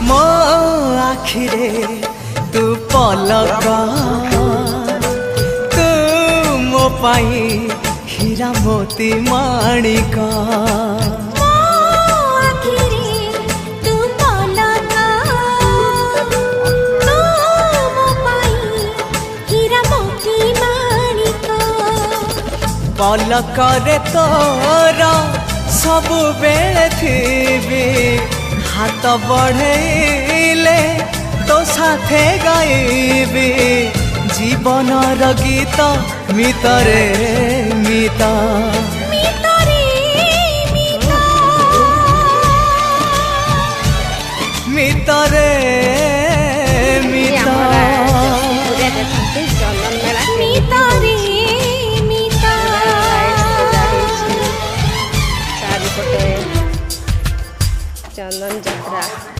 मो आखिरे तू पलक तू मो पाई हीरा मोती माणिक पलकरे तोर सबु बेले थी हाथ बढ़ेले तो साथे गाइबी जीवनर गीत मितरे मिता मितरे मिता चंदन यात्रा।